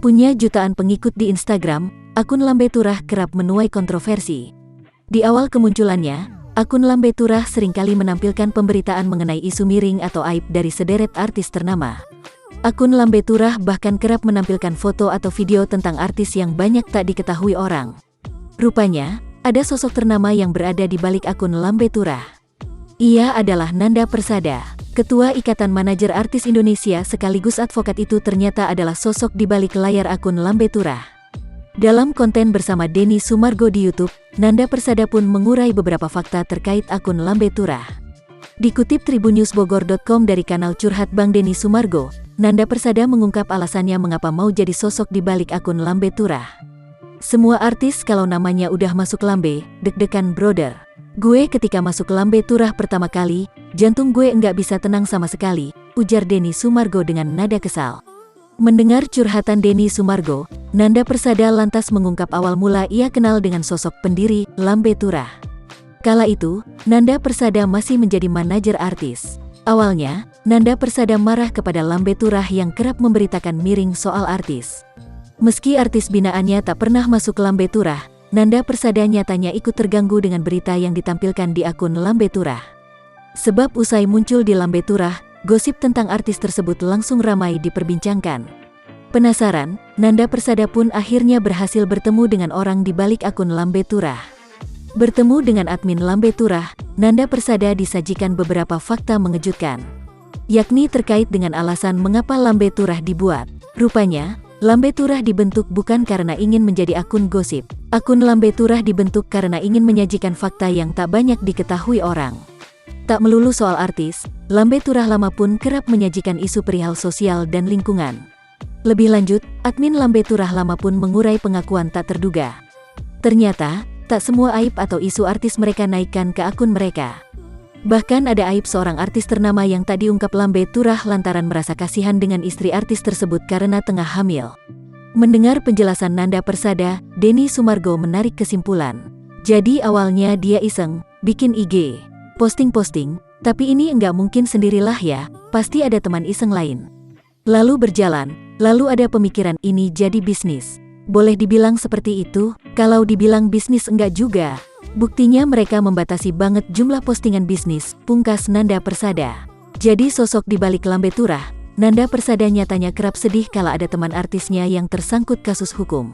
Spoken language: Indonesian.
Punya jutaan pengikut di Instagram, akun Lambe Turah kerap menuai kontroversi. Di awal kemunculannya, akun Lambe Turah seringkali menampilkan pemberitaan mengenai isu miring atau aib dari sederet artis ternama. Akun Lambe Turah bahkan kerap menampilkan foto atau video tentang artis yang banyak tak diketahui orang. Rupanya, ada sosok ternama yang berada di balik akun Lambe Turah. Ia adalah Nanda Persada, Ketua Ikatan Manajer Artis Indonesia sekaligus advokat. Itu ternyata adalah sosok di balik layar akun Lambe Turah. Dalam konten bersama Denny Sumargo di YouTube, Nanda Persada pun mengurai beberapa fakta terkait akun Lambe Turah. Dikutip tribunnewsbogor.com dari kanal Curhat Bang Denny Sumargo, Nanda Persada mengungkap alasannya mengapa mau jadi sosok di balik akun Lambe Turah. Semua artis kalau namanya udah masuk Lambe, deg-degan brother. Gue ketika masuk Lambe Turah pertama kali, jantung gue enggak bisa tenang sama sekali, ujar Denny Sumargo dengan nada kesal. Mendengar curhatan Denny Sumargo, Nanda Persada lantas mengungkap awal mula ia kenal dengan sosok pendiri Lambe Turah. Kala itu, Nanda Persada masih menjadi manajer artis. Awalnya, Nanda Persada marah kepada Lambe Turah yang kerap memberitakan miring soal artis. Meski artis binaannya tak pernah masuk Lambe Turah, Nanda Persada nyatanya ikut terganggu dengan berita yang ditampilkan di akun Lambe Turah. Sebab usai muncul di Lambe Turah, gosip tentang artis tersebut langsung ramai diperbincangkan. Penasaran, Nanda Persada pun akhirnya berhasil bertemu dengan orang di balik akun Lambe Turah. Bertemu dengan admin Lambe Turah, Nanda Persada disajikan beberapa fakta mengejutkan, yakni terkait dengan alasan mengapa Lambe Turah dibuat. Rupanya, Lambe Turah dibentuk bukan karena ingin menjadi akun gosip. Akun Lambe Turah dibentuk karena ingin menyajikan fakta yang tak banyak diketahui orang. Tak melulu soal artis, Lambe Turah lama pun kerap menyajikan isu perihal sosial dan lingkungan. Lebih lanjut, admin Lambe Turah lama pun mengurai pengakuan tak terduga. Ternyata, tak semua aib atau isu artis mereka naikkan ke akun mereka. Bahkan ada aib seorang artis ternama yang tak diungkap Lambe Turah lantaran merasa kasihan dengan istri artis tersebut karena tengah hamil. Mendengar penjelasan Nanda Persada, Denny Sumargo menarik kesimpulan. Jadi awalnya dia iseng, bikin IG, posting-posting, tapi ini enggak mungkin sendirilah ya, pasti ada teman iseng lain. Lalu berjalan, lalu ada pemikiran ini jadi bisnis. Boleh dibilang seperti itu, kalau dibilang bisnis enggak juga. Buktinya mereka membatasi banget jumlah postingan bisnis, pungkas Nanda Persada. Jadi sosok di balik Lambe Turah, Nanda Persada nyatanya kerap sedih kala ada teman artisnya yang tersangkut kasus hukum.